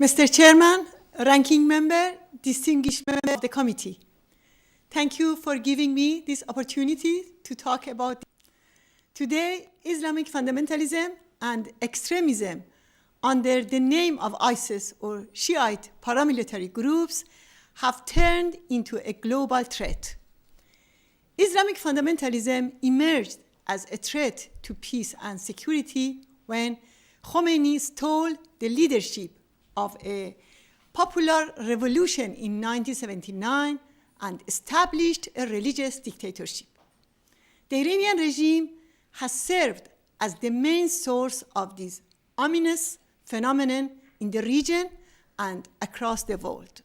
Mr. Chairman, Ranking Member, distinguished member of the committee, thank you for giving me this opportunity to talk about. Today, Islamic fundamentalism and extremism under the name of ISIS or Shiite paramilitary groups have turned into a global threat. Islamic fundamentalism emerged as a threat to peace and security when Khomeini stole the leadership of a popular revolution in 1979 and established a religious dictatorship. The Iranian regime has served as the main source of this ominous phenomenon in the region and across the world.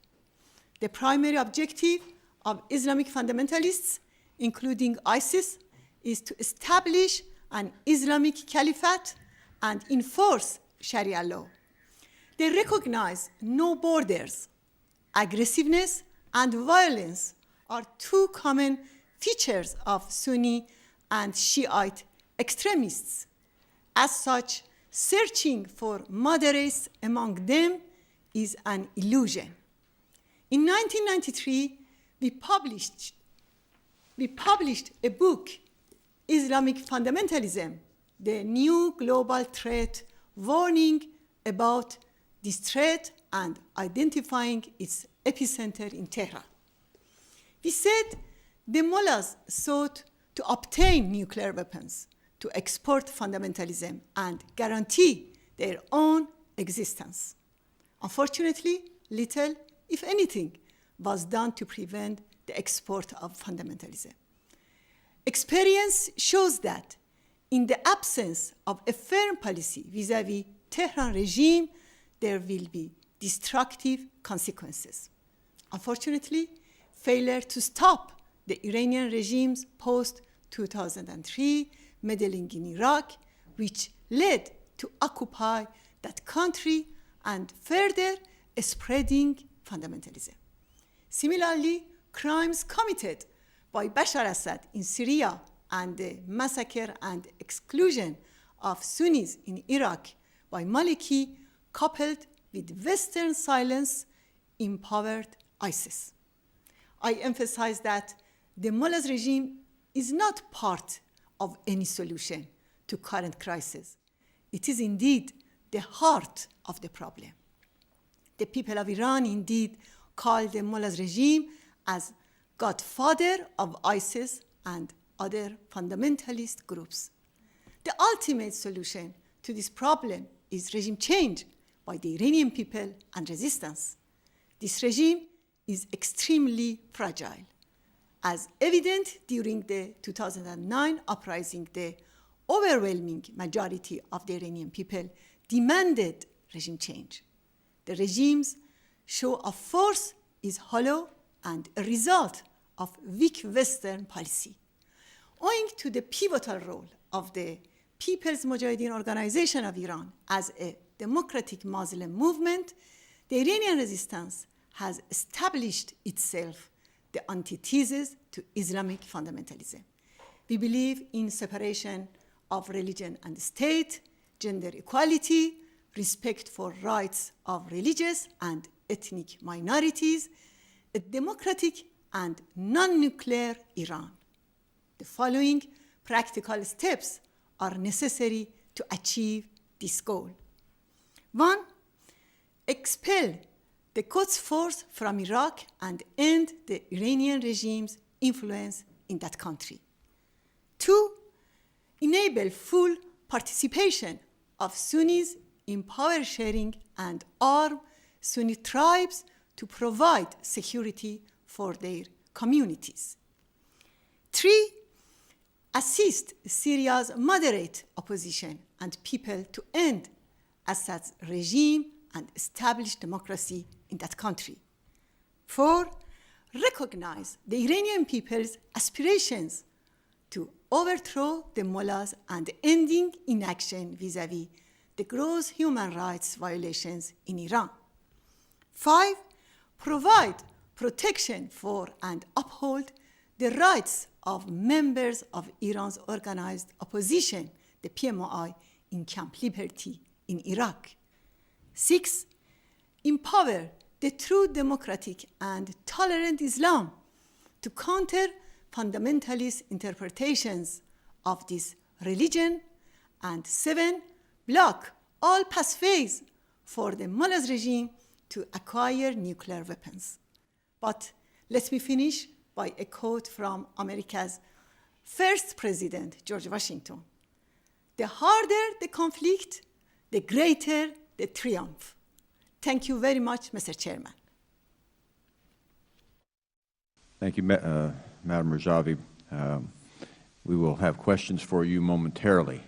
The primary objective of Islamic fundamentalists, including ISIS, is to establish an Islamic caliphate and enforce Sharia law. They recognize no borders. Aggressiveness and violence are two common features of Sunni and Shiite extremists. As such, searching for moderates among them is an illusion. In 1993, we published a book, Islamic Fundamentalism, the New Global Threat, warning about this threat and identifying its epicenter in Tehran. We said the mullahs sought to obtain nuclear weapons, to export fundamentalism, and guarantee their own existence. Unfortunately, little, if anything, was done to prevent the export of fundamentalism. Experience shows that in the absence of a firm policy vis-à-vis Tehran regime, there will be destructive consequences. Unfortunately, failure to stop the Iranian regime's post-2003 meddling in Iraq, which led to occupy that country and further spreading fundamentalism. Similarly, crimes committed by Bashar Assad in Syria and the massacre and exclusion of Sunnis in Iraq by Maliki, coupled with Western silence, empowered ISIS. I emphasize that the mullahs regime is not part of any solution to current crisis. It is indeed the heart of the problem. The people of Iran indeed call the mullahs regime as godfather of ISIS and other fundamentalist groups. The ultimate solution to this problem is regime change by the Iranian people and resistance. This regime is extremely fragile. As evident during the 2009 uprising, the overwhelming majority of the Iranian people demanded regime change. The regime's show of force is hollow and a result of weak Western policy. Owing to the pivotal role of the People's Mujahideen Organization of Iran as a democratic Muslim movement, the Iranian resistance has established itself the antithesis to Islamic fundamentalism. We believe in separation of religion and state, gender equality, respect for rights of religious and ethnic minorities, a democratic and non-nuclear Iran. The following practical steps are necessary to achieve this goal. 1. Expel the Quds force from Iraq and end the Iranian regime's influence in that country. 2. Enable full participation of Sunnis in power sharing and arm Sunni tribes to provide security for their communities. 3. Assist Syria's moderate opposition and people to end Assad's regime and establish democracy in that country. 4. Recognize the Iranian people's aspirations to overthrow the mullahs and ending inaction vis-à-vis the gross human rights violations in Iran. 5. Provide protection for and uphold the rights of members of Iran's organized opposition, the PMOI, in Camp Liberty in Iraq. 6. empower the true democratic and tolerant Islam to counter fundamentalist interpretations of this religion, and 7, block all pathways for the mullah's regime to acquire nuclear weapons. But let me finish by a quote from America's first president, George Washington. The harder the conflict, the greater the triumph. Thank you very much, Mr. Chairman. Thank you, Madam Rajavi. We will have questions for you momentarily.